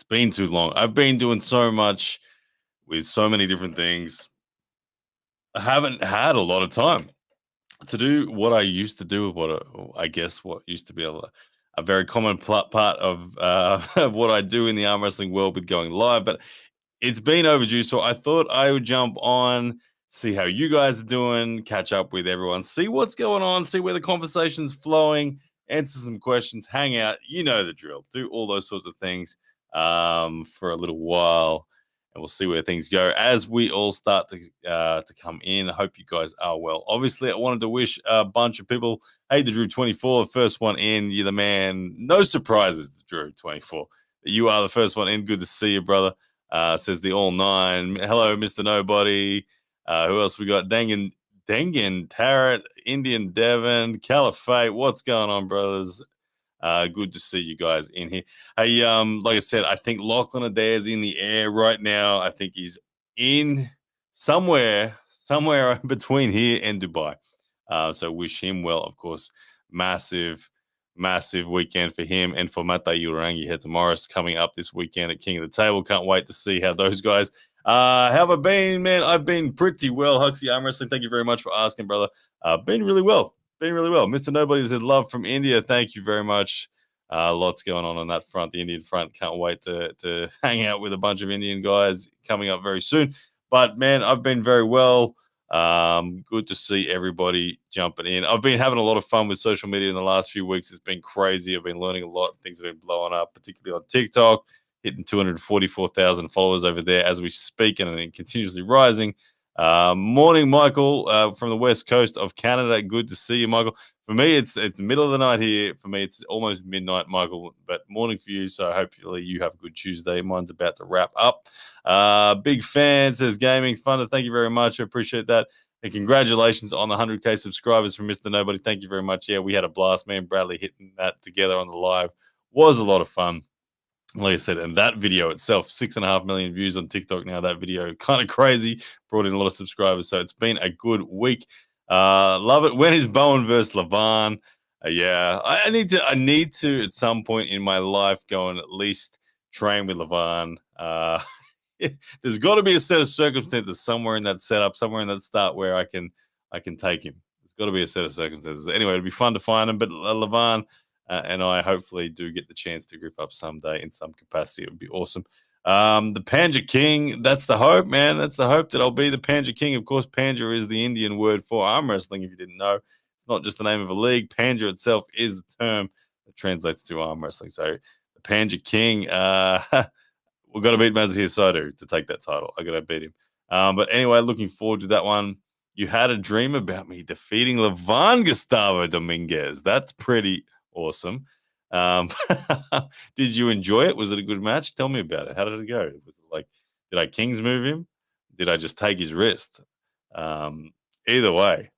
It's been too long. I've been doing so much with so many different things. I haven't had a lot of time to do what I used to do. I guess what used to be a very common part of of what I do in the arm wrestling world with going live. But it's been overdue, so I thought I would jump on, see how you guys are doing, catch up with everyone, see what's going on, see where the conversation's flowing, answer some questions, hang out. You know the drill. Do all those sorts of things for a little while, and we'll see where things go as we all start to come in. I hope you guys are well. Obviously, I wanted to wish a bunch of people, hey, the Drew 24, the first one in. You're the man. No surprises, the Drew 24. You are the first one in. Good to see you, brother. Says the all nine. Hello, Mr. Nobody. Who else we got? Dengen, Tarot, Indian Devon, Caliphate. What's going on, brothers? Good to see you guys in here. Hey, like I said, I think Lachlan Adair's in the air right now. I think he's in somewhere between here and Dubai. So wish him well, of course. Massive, massive weekend for him and for Mata Yurangi here tomorrow. Coming up this weekend at King of the Table. Can't wait to see how those guys have I been, man? I've been pretty well. Huxley Arm Wrestling, thank you very much for asking, brother. Been really well. Been really well. Mr. Nobody says love from India. Thank you very much. Lots going on that front, the Indian front. Can't wait to hang out with a bunch of Indian guys coming up very soon. But man, I've been very well. Good to see everybody jumping in. I've been having a lot of fun with social media in the last few weeks. It's been crazy. I've been learning a lot. Things have been blowing up, particularly on TikTok, hitting 244,000 followers over there as we speak, and continuously rising. Morning, Michael, from the west coast of Canada. Good to see you, Michael. For me, it's middle of the night here. For me, it's almost midnight, Michael. But morning for you. So hopefully you have a good Tuesday. Mine's about to wrap up. Big fan, says Gaming Thunder. Thank you very much. I appreciate that. And congratulations on the 100K subscribers from Mr. Nobody. Thank you very much. Yeah, we had a blast, man. Bradley hitting that together on the live was a lot of fun. Like I said, and that video itself, 6.5 million views on TikTok now. That video, kind of crazy, brought in a lot of subscribers. So it's been a good week. Love it. When is Bowen versus Levan? Yeah, I need to at some point in my life go and at least train with Levan. There's got to be a set of circumstances somewhere in that setup, somewhere in that start where I can take him. There's got to be a set of circumstances. Anyway, it'd be fun to find him, but Levan and I hopefully do get the chance to grip up someday in some capacity. It would be awesome. The Panja King, that's the hope, man. That's the hope that I'll be the Panja King. Of course, Panja is the Indian word for arm wrestling, if you didn't know. It's not just the name of a league. Panja itself is the term that translates to arm wrestling. So the Panja King, we've got to beat Mazahir Soto to take that title. I got to beat him. But anyway, looking forward to that one. You had a dream about me defeating Levan Gustavo Dominguez. That's pretty awesome. Did you enjoy it? Was it a good match? Tell me about it. How did it go? Was it like, did I Kings move him? Did I just take his wrist? Either way,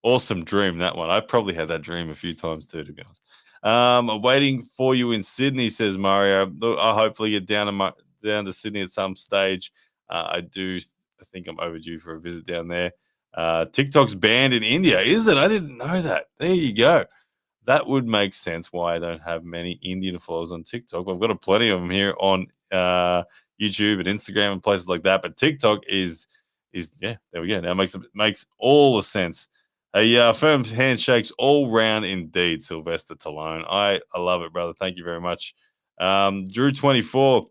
awesome dream, that one. I probably had that dream a few times too, to be honest. I'm waiting for you in Sydney, says Mario. I'll hopefully get down to Sydney at some stage. I think I'm overdue for a visit down there. TikTok's banned in India, is it? I didn't know that. There you go. That would make sense why I don't have many Indian followers on TikTok. I've got plenty of them here on YouTube and Instagram and places like that. But TikTok is yeah, there we go. Now it makes all the sense. Firm handshakes all round indeed, Sylvester Talone. I love it, brother. Thank you very much. Drew24,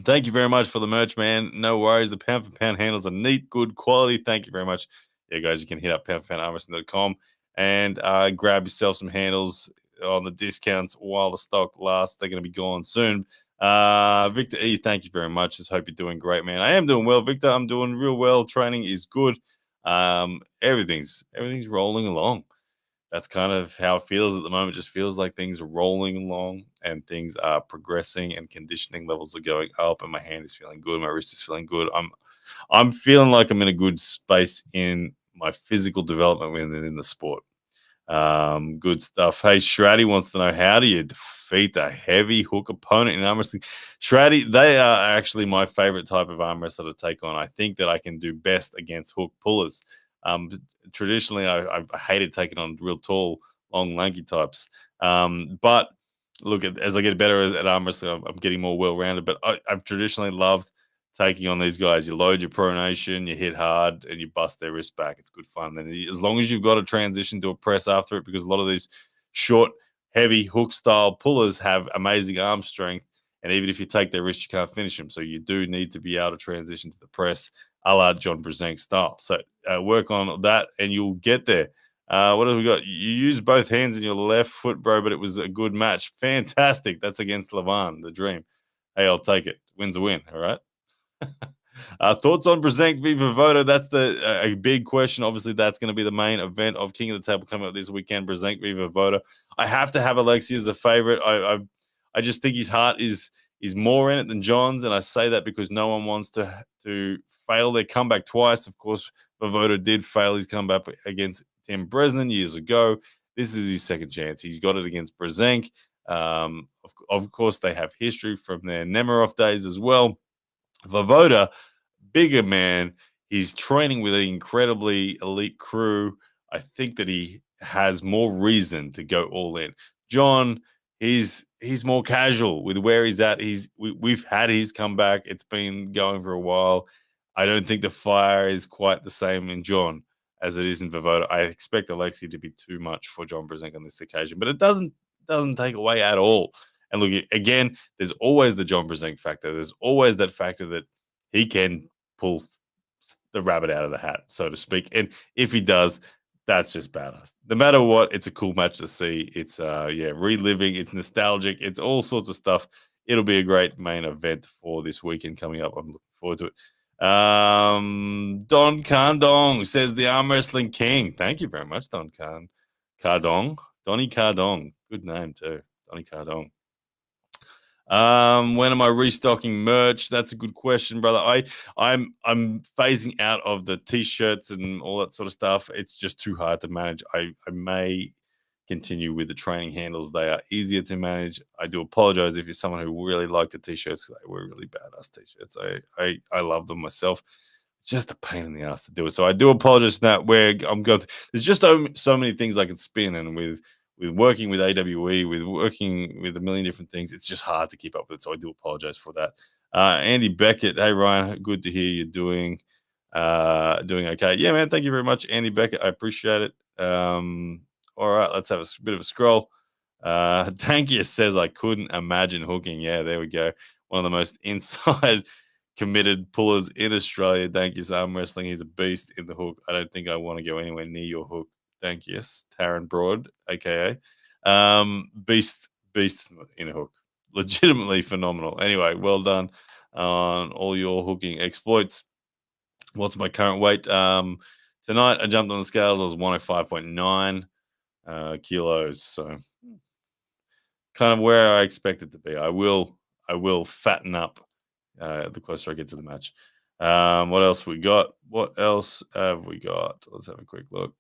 thank you very much for the merch, man. No worries. The pound for pound handles are neat, good quality. Thank you very much. Yeah, guys, you can hit up poundforpoundarmwrestling.com and grab yourself some handles on the discounts while the stock lasts. They're going to be gone soon. Victor E, thank you very much. Just hope you're doing great, man. I am doing well, Victor. I'm doing real well. Training is good. Everything's rolling along. That's kind of how it feels at the moment. It just feels like things are rolling along and things are progressing and conditioning levels are going up and my hand is feeling good. My wrist is feeling good. I'm feeling like I'm in a good space in my physical development within the sport. Good stuff. Hey, Shraddy wants to know, how do you defeat a heavy hook opponent in arm wrestling? Shraddy, they are actually my favorite type of arm wrestler to take on. I think that I can do best against hook pullers. Traditionally, I've hated taking on real tall, long, lanky types. But look at as I get better at arm wrestling, I'm getting more well rounded. But I've traditionally loved taking on these guys. You load your pronation, you hit hard, and you bust their wrist back. It's good fun. Then as long as you've got a transition to a press after it, because a lot of these short, heavy hook style pullers have amazing arm strength. And even if you take their wrist, you can't finish them. So you do need to be able to transition to the press, a la John Brzenk style. So work on that, and you'll get there. What have we got? You used both hands in your left foot, bro, but it was a good match. Fantastic. That's against Levan, the dream. Hey, I'll take it. Win's a win. All right. Thoughts on Brzenk v Vovoda? That's a big question. Obviously, that's going to be the main event of King of the Table coming up this weekend. Brzenk v Vovoda. I have to have Alexi as a favorite. I just think his heart is more in it than John's, and I say that because no one wants to fail their comeback twice. Of course, Vovoda did fail his comeback against Tim Bresnan years ago. This is his second chance. He's got it against Brzenk. Of course, they have history from their Nemiroff days as well. Vovoda, bigger man. He's training with an incredibly elite crew. I think that he has more reason to go all in. John, he's more casual with where he's at. We've had his comeback. It's been going for a while. I don't think the fire is quite the same in John as it is in Vovoda. I expect Alexi to be too much for John Brzenk on this occasion, but it doesn't take away at all. And look, again, there's always the John Brzenk factor. There's always that factor that he can pull the rabbit out of the hat, so to speak. And if he does, that's just badass. No matter what, it's a cool match to see. It's reliving, it's nostalgic, it's all sorts of stuff. It'll be a great main event for this weekend coming up. I'm looking forward to it. Don Cardong says the arm wrestling king. Thank you very much, Don Cardong. Donny Cardong. Good name too. Donny Cardong. When am I restocking merch? That's a good question, brother. I'm phasing out of the t-shirts and all that sort of stuff. It's just too hard to manage. I may continue with the training handles. They are easier to manage. I do apologize if you're someone who really liked the t-shirts. They were really badass t-shirts. I love them myself. It's just a pain in the ass to do it. So I do apologize for that. Where I'm going, there's just so many things I can spin, and with working with AWE, with working with a million different things, it's just hard to keep up with it. So I do apologize for that. Andy Beckett, hey Ryan, good to hear you're doing okay. Yeah, man, thank you very much, Andy Beckett. I appreciate it. All right, let's have a bit of a scroll. Tankia says I couldn't imagine hooking. Yeah, there we go. One of the most inside committed pullers in Australia. Thank you, arm wrestling. He's a beast in the hook. I don't think I want to go anywhere near your hook. Thank you, yes, Taryn Broad, aka Beast in a hook. Legitimately phenomenal. Anyway, well done on all your hooking exploits. What's my current weight? Tonight I jumped on the scales. I was 105.9 kilos. So kind of where I expect it to be. I will fatten up the closer I get to the match. What else we got? What else have we got? Let's have a quick look.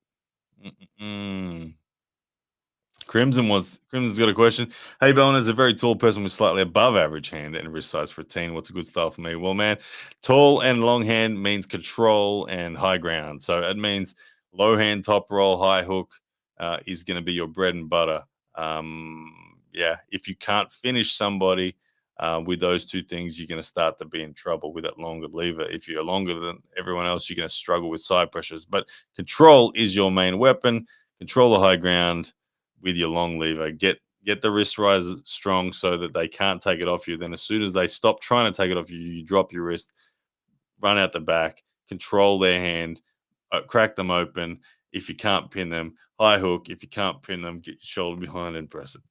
Crimson's got a question. Hey, Bellin is a very tall person with slightly above average hand and wrist size for a teen. What's a good style for me? Well, man, tall and long hand means control and high ground. So it means low hand, top roll, high hook is going to be your bread and butter. If you can't finish somebody with those two things, you're going to start to be in trouble with that longer lever. If you're longer than everyone else, you're going to struggle with side pressures. But control is your main weapon. Control the high ground with your long lever. Get the wrist rise strong so that they can't take it off you. Then as soon as they stop trying to take it off you, you drop your wrist, run out the back, control their hand, crack them open. If you can't pin them, high hook. If you can't pin them, get your shoulder behind and press it.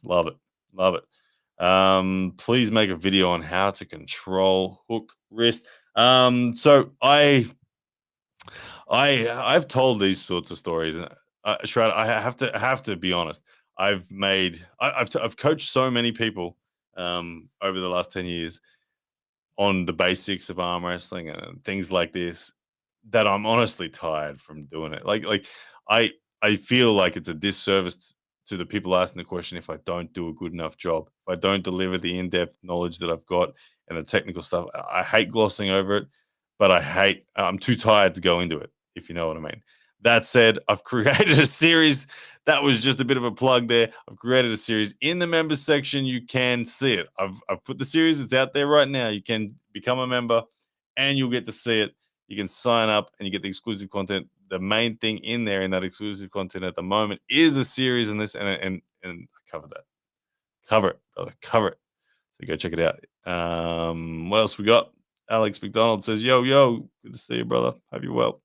Love it. Love it. Please make a video on how to control hook wrist. So I've told these sorts of stories, and Shrad, I have to be honest. I've coached so many people over the last 10 years on the basics of arm wrestling and things like this that I'm honestly tired from doing it. Like I feel like it's a disservice to the people asking the question if I don't do a good enough job, if I don't deliver the in-depth knowledge that I've got and the technical stuff. I hate glossing over it, but I'm too tired to go into it, if you know what I mean. That said, I've created a series. That was just a bit of a plug there. I've created a series in the members section. You can see it. I've put the series. It's out there right now. You can become a member and you'll get to see it. You can sign up and you get the exclusive content. The main thing in there in that exclusive content at the moment is a series in this, and I cover that. Cover it, brother. Cover it. So go check it out. What else we got? Alex McDonald says, "Yo, yo, good to see you, brother. Hope you're well."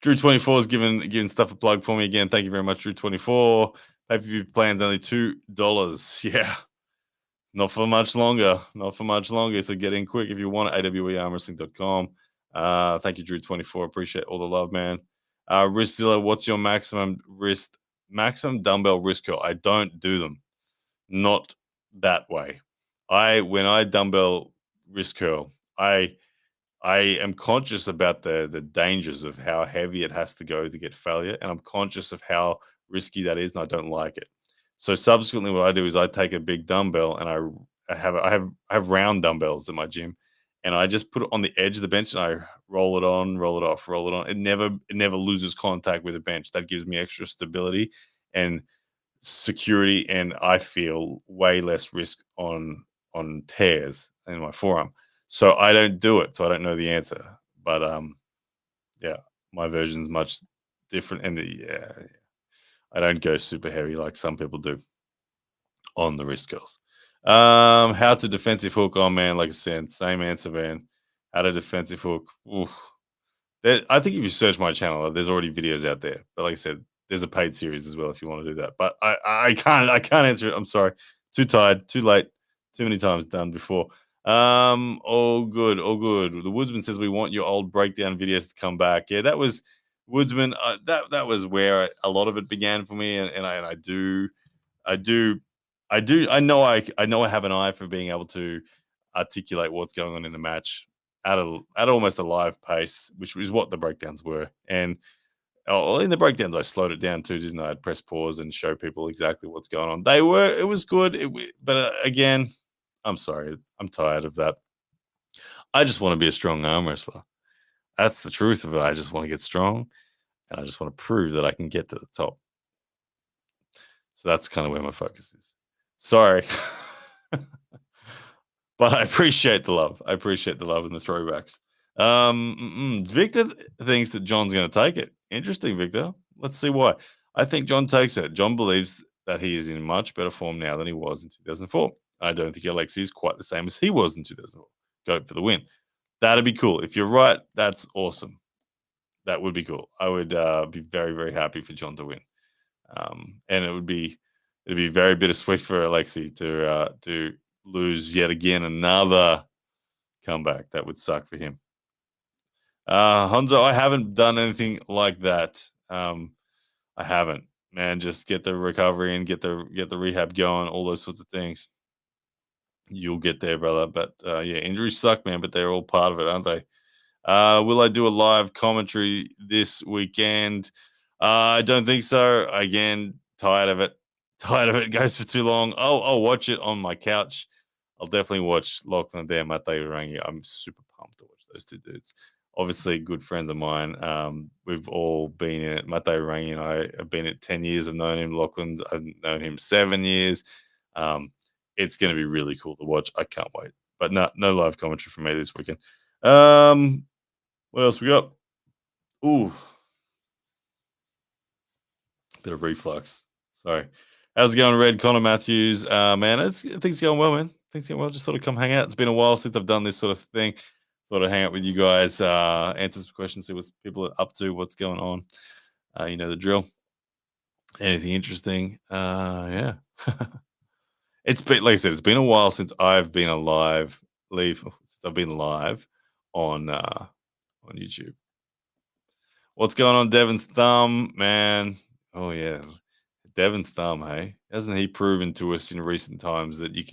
Drew24 is giving stuff a plug for me again. Thank you very much, Drew24. Pay-per-view plans only $2. Yeah, not for much longer. Not for much longer. So get in quick if you want it. awearmwrestling.com. Thank you, Drew24. Appreciate all the love, man. Wristzilla, what's your maximum dumbbell wrist curl? I don't do them. Not that way. When I dumbbell wrist curl, I am conscious about the dangers of how heavy it has to go to get failure, and I'm conscious of how risky that is, and I don't like it. So subsequently, what I do is I take a big dumbbell and I have round dumbbells in my gym, and I just put it on the edge of the bench and I roll it on, roll it off, roll it on. It never loses contact with the bench. That gives me extra stability and security, and I feel way less risk on tears in my forearm. So I don't do it. So I don't know the answer. But yeah, my version's much different. And yeah, I don't go super heavy like some people do on the wrist curls. How to defensive hook? Oh man, like I said, same answer, man. How to defensive hook? Oof. I think if you search my channel, there's already videos out there. But like I said, there's a paid series as well if you want to do that. But I can't answer it. I'm sorry. Too tired, too late, too many times done before. All good, all good. The Woodsman says we want your old breakdown videos to come back. Yeah, that was Woodsman. That was where a lot of it began for me, and I do, I do, I do. I know I have an eye for being able to articulate what's going on in the match at almost a live pace, which is what the breakdowns were. And in the breakdowns, I slowed it down too, didn't I? I'd press pause and show people exactly what's going on. It was good. But again, I'm sorry. I'm tired of that. I just want to be a strong arm wrestler. That's the truth of it. I just want to get strong and I just want to prove that I can get to the top. So that's kind of where my focus is. Sorry. But I appreciate the love. I appreciate the love and the throwbacks. Victor thinks that John's going to take it. Interesting, Victor. Let's see why. I think John takes it. John believes that he is in much better form now than he was in 2004. I don't think Alexi is quite the same as he was in 2004. Go for the win. That'd be cool. If you're right, that's awesome. That would be cool. I would be very, very happy for John to win. And it'd be very bittersweet for Alexi to lose yet again another comeback. That would suck for him. Honzo, I haven't done anything like that. I haven't, man. Just get the recovery and get the rehab going, all those sorts of things. You'll get there, brother. But yeah, injuries suck, man, but they're all part of it, aren't they? Will I do a live commentary this weekend? I don't think so. Again, tired of it. Tired of it. It goes for too long. I'll watch it on my couch. I'll definitely watch Lachlan Adair and Matei Urangi. I'm super pumped to watch those two dudes. Obviously, good friends of mine. We've all been in it. Matei Urangi and I have been it 10 years. I've known him. Lachlan, I've known him 7 years. It's going to be really cool to watch. I can't wait. But no live commentary from me this weekend. What else we got? Ooh, bit of reflux. Sorry. How's it going, Red? Connor Matthews. Man, things going well, man. Things going well. Just thought I'd come hang out. It's been a while since I've done this sort of thing. Thought I'd hang out with you guys, answer some questions, see what people are up to, what's going on. You know the drill. Anything interesting? Yeah. It's been, like I said, it's been a while since I've been since I've been live on YouTube. What's going on, Devin's thumb, man? Oh yeah, Devin's thumb, hey? Hasn't he proven to us in recent times that you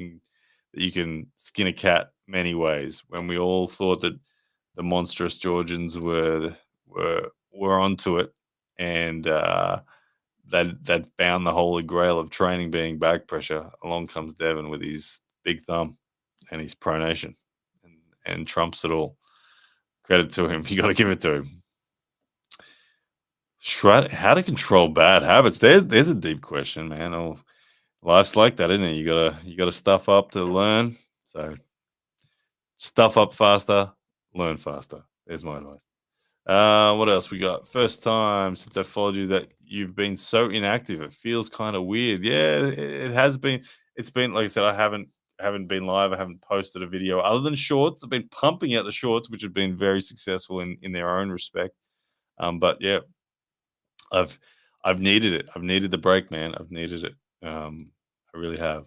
can skin a cat many ways? When we all thought that the monstrous Georgians were onto it, and that found the holy grail of training being back pressure. Along comes Devin with his big thumb and his pronation, and trumps it all. Credit to him. You got to give it to him. How to control bad habits? There's a deep question, man. Oh, life's like that, isn't it? You gotta stuff up to learn. So stuff up faster, learn faster. There's my advice. What else we got? First time since I followed you that you've been so inactive. It feels kind of weird. Yeah, it has been. It's been like I said. I haven't been live. I haven't posted a video other than shorts. I've been pumping out the shorts, which have been very successful in their own respect. But yeah, I've I've needed it. I've needed the break, man. I've needed it. I really have.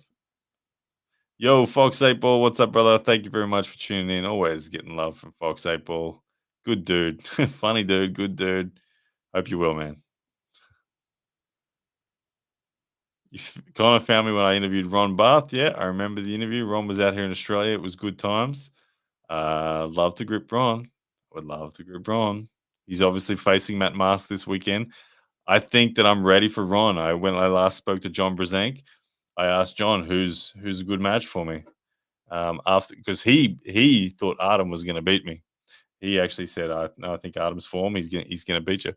Yo, Fox 8 Ball, what's up, brother? Thank you very much for tuning in. Always getting love from Fox 8 Ball. Good dude. Funny dude. Good dude. Hope you will, man. You kind of found me when I interviewed Ron Barth. Yeah, I remember the interview. Ron was out here in Australia. It was good times. Love to grip Ron. Would love to grip Ron. He's obviously facing Matt Mask this weekend. I think that I'm ready for Ron. When I last spoke to John Brzenk, I asked John who's a good match for me. After because he thought Artem was going to beat me. He actually said, "No, I think Artem's form. He's gonna beat you."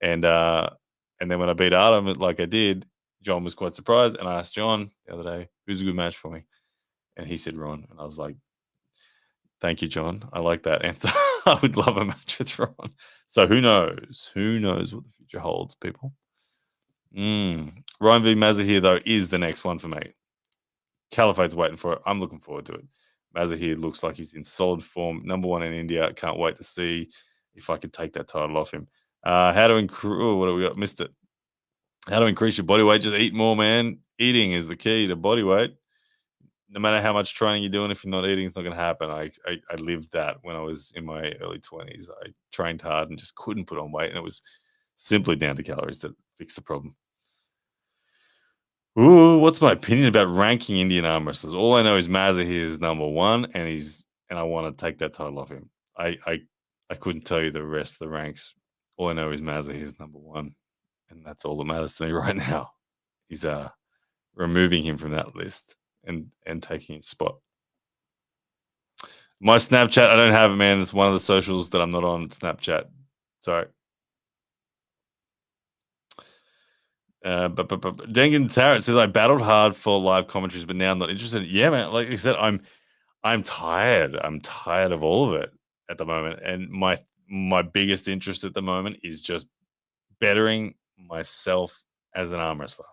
And and then when I beat Artem, like I did, John was quite surprised. And I asked John the other day, "Who's a good match for me?" And he said Ron. And I was like, "Thank you, John. I like that answer. I would love a match with Ron." So who knows? Who knows what the future holds, people? Ryan v Mazahir though is the next one for me. Caliphate's waiting for it. I'm looking forward to it. Mazahir looks like he's in solid form. Number one in India. Can't wait to see if I can take that title off him. How to increase? What do we got? Missed it. How to increase your body weight? Just eat more, man. Eating is the key to body weight. No matter how much training you're doing, if you're not eating, it's not going to happen. I lived that when I was in my early 20s. I trained hard and just couldn't put on weight, and it was simply down to calories that fixed the problem. Ooh, what's my opinion about ranking Indian arm wrestlers? All I know is Mazahir is number one, and I want to take that title off him. I couldn't tell you the rest of the ranks. All I know is Mazahir is number one, and that's all that matters to me right now. He's removing him from that list and taking his spot. My Snapchat, I don't have it, man. It's one of the socials that I'm not on. Snapchat. Sorry. But Dengen Tarrant says I battled hard for live commentaries, but now I'm not interested. Yeah, man. Like I said, I'm tired. I'm tired of all of it at the moment, and my biggest interest at the moment is just bettering myself as an arm wrestler,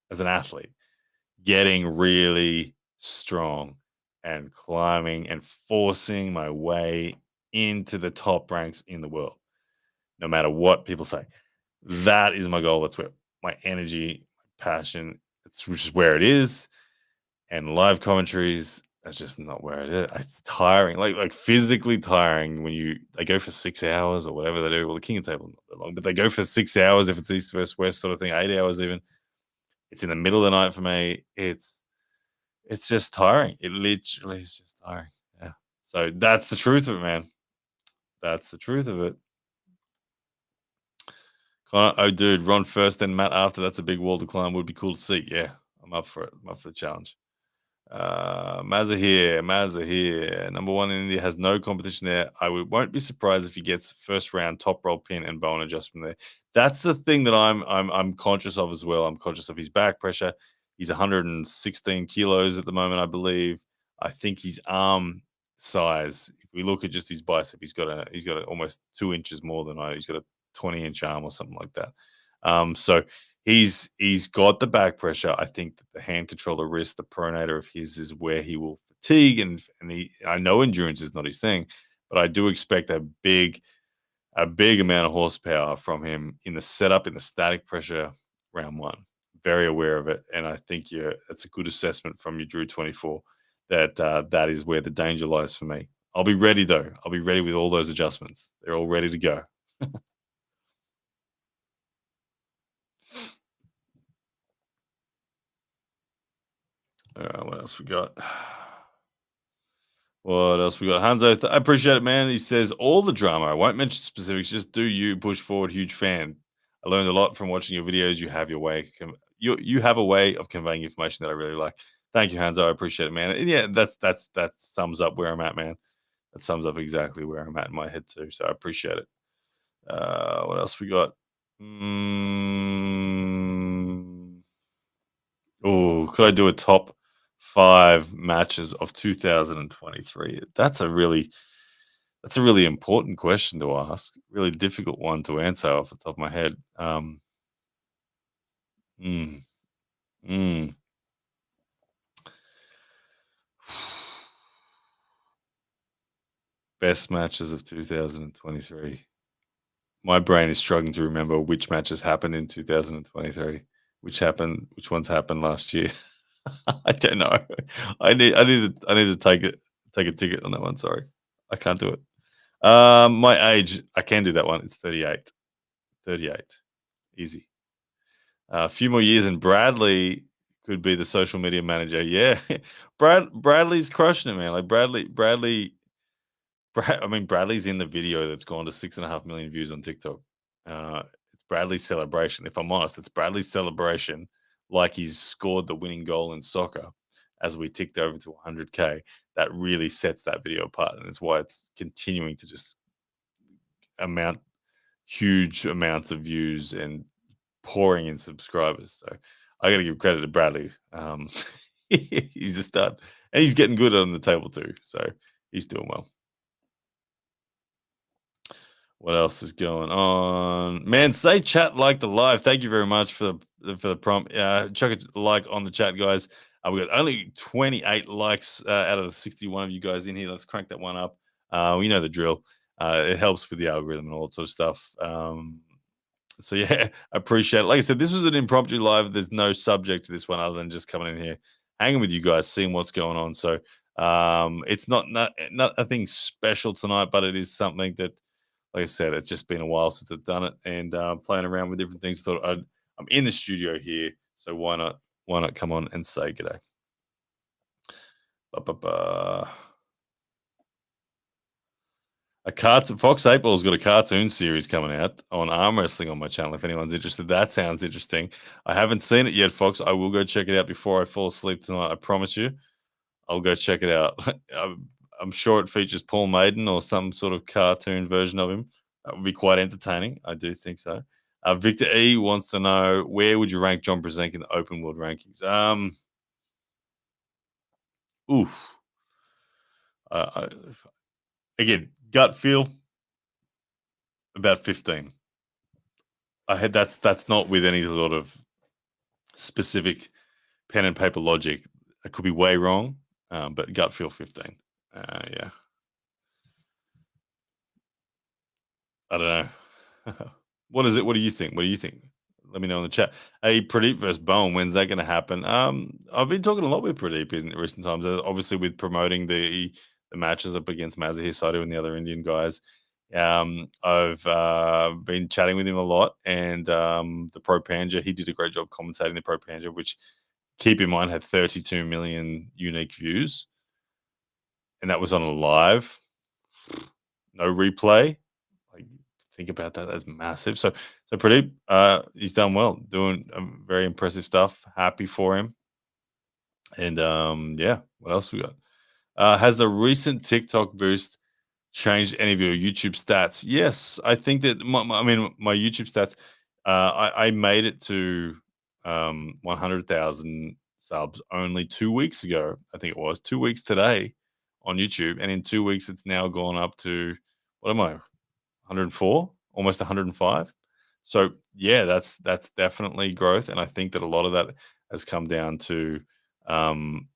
as an athlete, getting really strong and climbing and forcing my way into the top ranks in the world, no matter what people say. That is my goal. That's where my energy, my passion, it's which is where it is. And live commentaries, that's just not where it is. It's tiring, like physically tiring when they go for 6 hours or whatever they do. Well, the King of Table not that long, but they go for 6 hours if it's East versus West sort of thing, 8 hours even. It's in the middle of the night for me. It's just tiring. It literally is just tiring. Yeah. So that's the truth of it, man. That's the truth of it. Oh, dude, Ron first, then Matt after. That's a big wall to climb. Would be cool to see. Yeah, I'm up for it. I'm up for the challenge. Mazahir. Number one in India has no competition there. Won't be surprised if he gets first round top roll pin and bone adjustment there. That's the thing that I'm conscious of as well. I'm conscious of his back pressure. He's 116 kilos at the moment, I believe. I think his arm size. If we look at just his bicep, he's got almost 2 inches more than I. He's got a 20-inch arm or something like that. So he's got the back pressure. I think that the hand control, the wrist, the pronator of his is where he will fatigue, and I know endurance is not his thing, but I do expect a big amount of horsepower from him in the setup, in the static pressure round one. Very aware of it, and I think that's a good assessment from your Drew 24 that that is where the danger lies for me. I'll be ready though. I'll be ready with all those adjustments. They're all ready to go. What else we got? What else we got? Hanzo, I appreciate it, man. He says all the drama. I won't mention specifics. Just do you push forward. Huge fan. I learned a lot from watching your videos. You have your way. You have a way of conveying information that I really like. Thank you, Hanzo. I appreciate it, man. And yeah, that sums up where I'm at, man. That sums up exactly where I'm at in my head too. So I appreciate it. What else we got? Mm, oh, could I do a top 5 matches of 2023? That's a really important question to ask. Really difficult one to answer off the top of my head. Mm, mm. Best matches of 2023. My brain is struggling to remember which matches happened in 2023, which ones happened last year. I don't know. I need to take a ticket on that one. Sorry, I can't do it. My age, I can do that one. It's 38. 38, easy. A few more years, and Bradley could be the social media manager. Yeah, Bradley's crushing it, man. Like I mean, Bradley's in the video that's gone to 6.5 million views on TikTok. It's Bradley's celebration. If I'm honest, it's Bradley's celebration, like he's scored the winning goal in soccer as we ticked over to 100K. That really sets that video apart, and it's why it's continuing to just amount huge amounts of views and pouring in subscribers. So I got to give credit to Bradley. He's a stud, and he's getting good on the table too. So he's doing well. What else is going on? Man, say chat like the live. Thank you very much for the prompt. Chuck a like on the chat, guys. We got only 28 likes out of the 61 of you guys in here. Let's crank that one up. We know the drill. It helps with the algorithm and all that sort of stuff. So yeah, I appreciate it. Like I said, this was an impromptu live. There's no subject to this one other than just coming in here, hanging with you guys, seeing what's going on. So it's not a thing special tonight, but it is something that, like I said, it's just been a while since I've done it, and playing around with different things. I'm in the studio here, so why not come on and say g'day? Ba-ba-ba. A cartoon Fox 8 Ball's got a cartoon series coming out on arm wrestling on my channel. If anyone's interested, that sounds interesting. I haven't seen it yet, Fox. I will go check it out before I fall asleep tonight. I promise you, I'll go check it out. I'm sure it features Paul Maiden or some sort of cartoon version of him. That would be quite entertaining. I do think so. Victor E wants to know, where would you rank John Brzenk in the open world rankings? Oof. Uh, I, Again, gut feel about 15. I had that's not with any sort of specific pen and paper logic. I could be way wrong, but gut feel 15. Yeah, I don't know. What is it? What do you think? What do you think? Let me know in the chat. Hey, Pradeep versus Bowen. When's that going to happen? I've been talking a lot with Pradeep in recent times. Obviously, with promoting the matches up against Mazahir Saidu and the other Indian guys. I've been chatting with him a lot, and the Pro Panja. He did a great job commentating the Pro Panja, which, keep in mind, had 32 million unique views, and that was on a live, no replay. Like, think about that. That's massive. So Pradeep, he's done well, doing very impressive stuff. Happy for him. And yeah, what else we got? Has the recent TikTok boost changed any of your YouTube stats? Yes, I think that I mean, my YouTube stats. I made it to 100,000 subs only 2 weeks ago. I think it was 2 weeks today on YouTube, and in 2 weeks, it's now gone up to, what am I? 104, almost 105. So yeah, that's definitely growth, and I think that a lot of that has come down to um,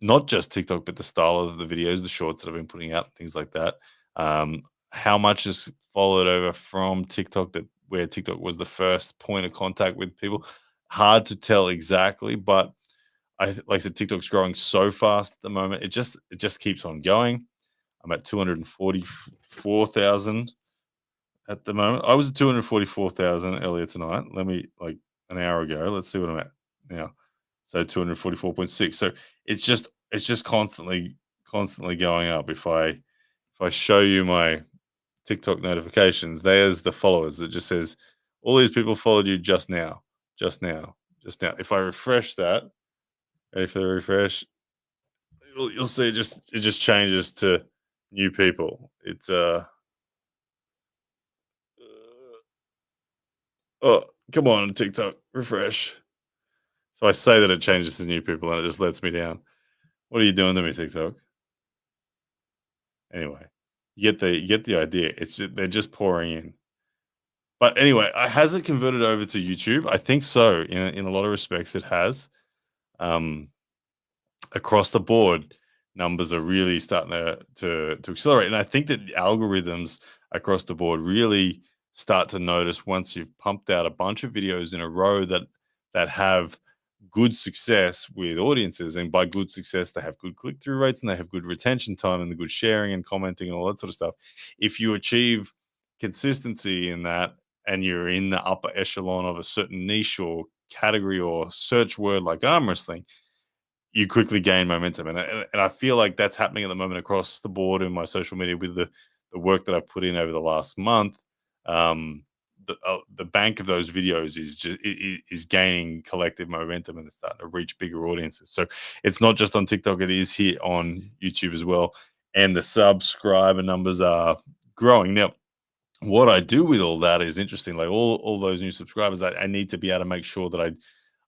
not just TikTok, but the style of the videos, the shorts that I've been putting out, things like that. Um, how much is followed over from TikTok, that where TikTok was the first point of contact with people? Hard to tell exactly, but like I said, TikTok's growing so fast at the moment. It just keeps on going. I'm at 244,000 at the moment. I was at 244,000 earlier tonight. Let me, like, an hour ago. Let's see what I'm at now. So 244.6. So it's just constantly going up. If I show you my TikTok notifications, there's the followers. It just says all these people followed you just now, just now, just now. If I refresh that, ready for the refresh, you'll see it just changes to new people. It's Oh, come on, TikTok, refresh. So I say that it changes to new people and it just lets me down. What are you doing to me, TikTok? Anyway, you get the idea. They're just pouring in. But anyway, has it converted over to YouTube? I think so. In a lot of respects, it has. Um, Across the board, numbers are really starting to accelerate, and I think that the algorithms across the board really start to notice once you've pumped out a bunch of videos in a row that have good success with audiences, and by good success, they have good click through rates and they have good retention time and the good sharing and commenting and all that sort of stuff. If you achieve consistency in that and you're in the upper echelon of a certain niche or category or search word like arm wrestling, you quickly gain momentum, and I feel like that's happening at the moment across the board in my social media with the work that I've put in over the last month. Um, the bank of those videos is gaining collective momentum and it's starting to reach bigger audiences. So it's not just on TikTok; it is here on YouTube as well, and the subscriber numbers are growing now. What I do with all that is interesting. Like all those new subscribers, I need to be able to make sure that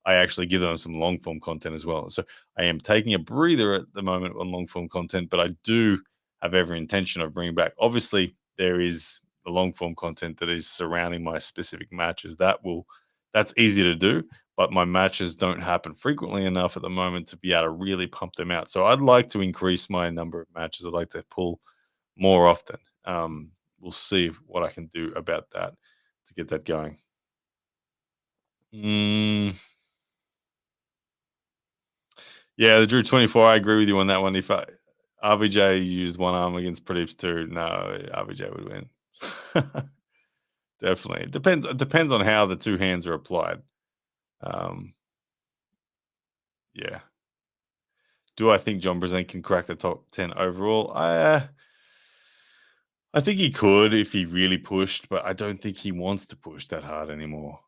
I actually give them some long form content as well. So I am taking a breather at the moment on long form content, but I do have every intention of bringing back. Obviously, there is the long form content that is surrounding my specific matches. That's easy to do, but my matches don't happen frequently enough at the moment to be able to really pump them out. So I'd like to increase my number of matches. I'd like to pull more often. We'll see what I can do about that to get that going. Mm, Yeah, the Drew 24, I agree with you on that one. If RVJ used one arm against Pradeep's two, no, RVJ would win. Definitely. It depends on how the two hands are applied. Um, yeah. Do I think John Brzen can crack the top 10 overall? I think he could if he really pushed, but I don't think he wants to push that hard anymore.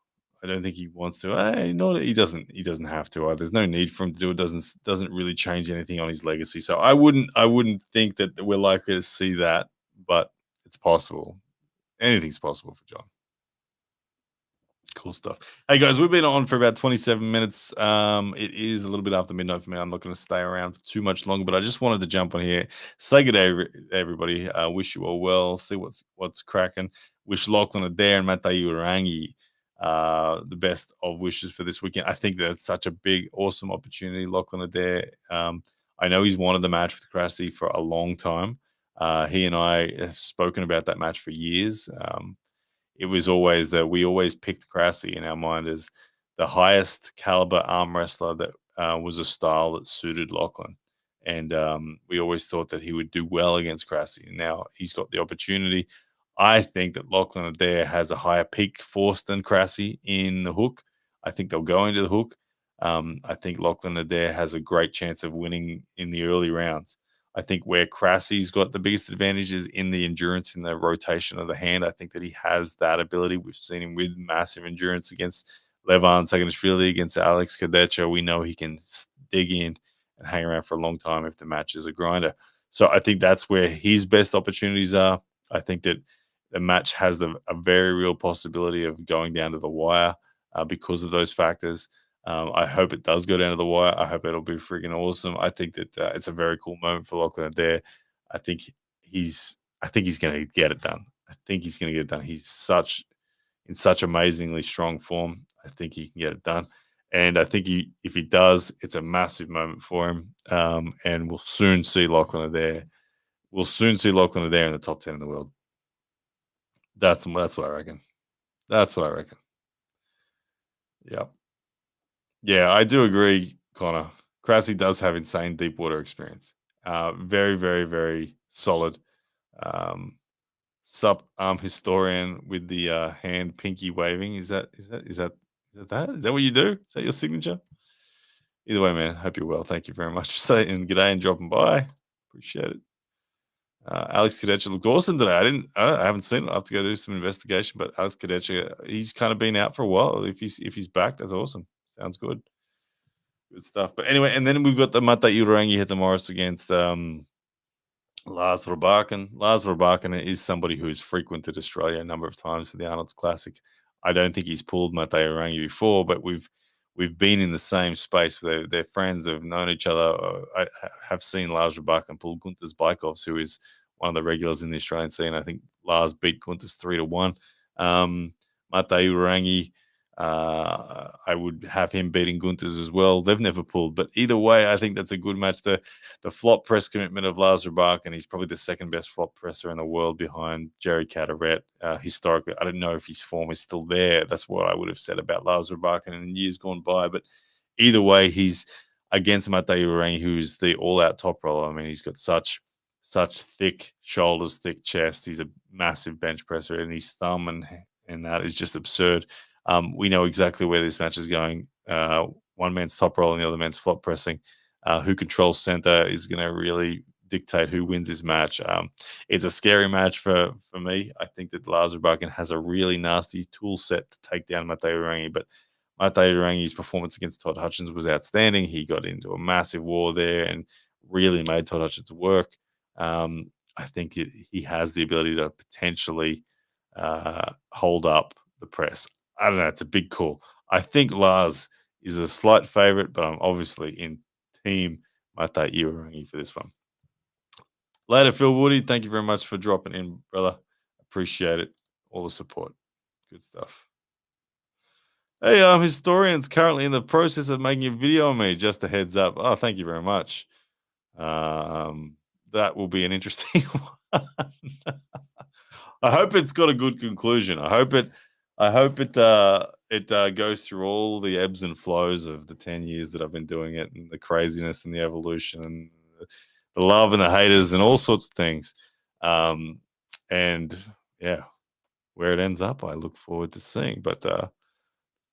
I don't think he wants to. No, he doesn't. He doesn't have to. There's no need for him to do it. Doesn't really change anything on his legacy. So I wouldn't think that we're likely to see that, but it's possible. Anything's possible for John. Cool stuff. Hey guys, we've been on for about 27 minutes. It is a little bit after midnight for me. I'm not going to stay around for too much longer, but I just wanted to jump on here, say good day, everybody. Wish you all well. See what's cracking. Wish Lachlan Adair and Matai Urangi the best of wishes for this weekend. I think that's such a big, awesome opportunity. Lachlan Adair. I know he's wanted the match with Krassi for a long time. He and I have spoken about that match for years. It was always that we always picked Krassi in our mind as the highest caliber arm wrestler that was a style that suited Lachlan. And we always thought that he would do well against Krassi. And now he's got the opportunity. I think that Lachlan Adair has a higher peak force than Krassi in the hook. I think they'll go into the hook. I think Lachlan Adair has a great chance of winning in the early rounds. I think where Crassie's got the biggest advantage is in the endurance in the rotation of the hand. I think that he has that ability. We've seen him with massive endurance against Levan Saganishvili, against Alex Kadecha. We know he can dig in and hang around for a long time if the match is a grinder. So I think that's where his best opportunities are. I think that the match has a very real possibility of going down to the wire because of those factors. I hope it does go down to the wire. I hope it'll be freaking awesome. I think that it's a very cool moment for Lachlan there. I think I think he's going to get it done. I think he's going to get it done. He's in such amazingly strong form. I think he can get it done. And I think if he does, it's a massive moment for him. And we'll soon see Lachlan there. We'll soon see Lachlan there in the top 10 in the world. That's what I reckon. That's what I reckon. Yeah. Yeah, I do agree, Connor. Krassi does have insane deep water experience. Very, very, very solid. Um, Sup historian with the hand pinky waving. Is that what you do? Is that your signature? Either way, man. Hope you're well. Thank you very much for saying g'day and dropping by. Appreciate it. Alex Kadecha looked awesome today. I haven't seen it. I have to go do some investigation. But Alex Kadecha, he's kind of been out for a while. If he's back, that's awesome. Sounds good. Good stuff. But anyway, and then we've got the Mata Irangi hit the Morris against Lars Verbaken. Lars Verbaken is somebody who's frequented Australia a number of times for the Arnold's Classic. I don't think he's pulled Mateo Rangi before, but we've been in the same space. They're friends. They've known each other. I have seen Lars Rubakan pull Gunter's Baikovs, who is one of the regulars in the Australian scene. I think Lars beat Gunter's 3-1. Mateo Rangi, I would have him beating Gunter's as well. They've never pulled, but either way, I think that's a good match. The flop press commitment of Lars Rubakan, he's probably the second best flop presser in the world behind Jerry Caderet. Historically, I don't know if his form is still there. That's what I would have said about Lars Rubakan in years gone by. But either way, he's against Mateo Rangi, who's the all-out top roller. I mean, he's got such thick shoulders, thick chest. He's a massive bench presser, and his thumb and that is just absurd. We know exactly where this match is going. One man's top rolling, the other man's flop pressing. Who controls center is going to really dictate who wins this match. It's a scary match for me. I think that Lars Rubakan has a really nasty tool set to take down Mateo Rangi, but Mateo Rangi's performance against Todd Hutchins was outstanding. He got into a massive war there and really made Todd Hutchins work. I think he has the ability to potentially hold up the press. I don't know. It's a big call. I think Lars is a slight favorite, but I'm obviously in team Mateo Rangi for this one. Later, Phil Woody. Thank you very much for dropping in, brother. Appreciate it. All the support. Good stuff. Hey, historian's currently in the process of making a video on me. Just a heads up. Oh, thank you very much. That will be an interesting one. I hope it's got a good conclusion. I hope it goes through all the ebbs and flows of the 10 years that I've been doing it, and the craziness and the evolution and the love and the haters and all sorts of things. And yeah, where it ends up, I look forward to seeing. But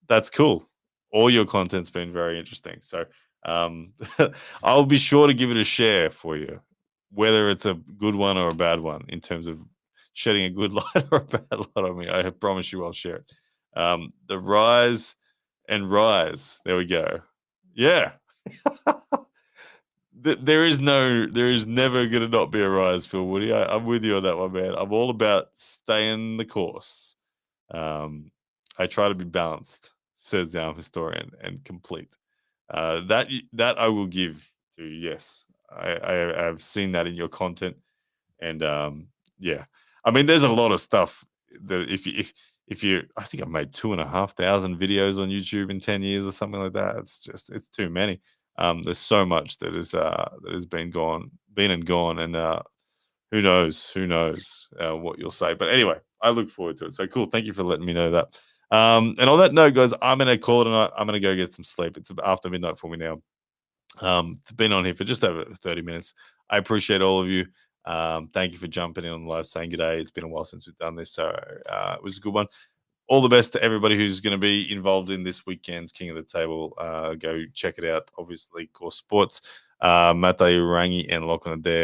that's cool. All your content's been very interesting. So I'll be sure to give it a share for you, whether it's a good one or a bad one, in terms of shedding a good light or a bad light on me. I promise you I'll share it. The rise and rise. There we go. Yeah. There is never going to not be a rise, Phil Woody. I'm with you on that one, man. I'm all about staying the course. I try to be balanced, says the arm historian, and complete. That I will give to you. Yes, I've seen that in your content, and yeah, I mean, there's a lot of stuff that if you, I think I've made 2,500 videos on YouTube in 10 years or something like that. It's too many. There's so much that has been and gone, and who knows what you'll say. But anyway, I look forward to it. So cool. Thank you for letting me know that. And on that note, guys, I'm gonna call it a night. I'm gonna go get some sleep. It's after midnight for me now. Been on here for just over 30 minutes. I appreciate all of you. Thank you for jumping in on the live, saying good day. It's been a while since we've done this, so it was a good one. All the best to everybody who's going to be involved in this weekend's King of the Table. Go check it out. Obviously, Core Sports, Mateo Rangi and Lachlan Adair.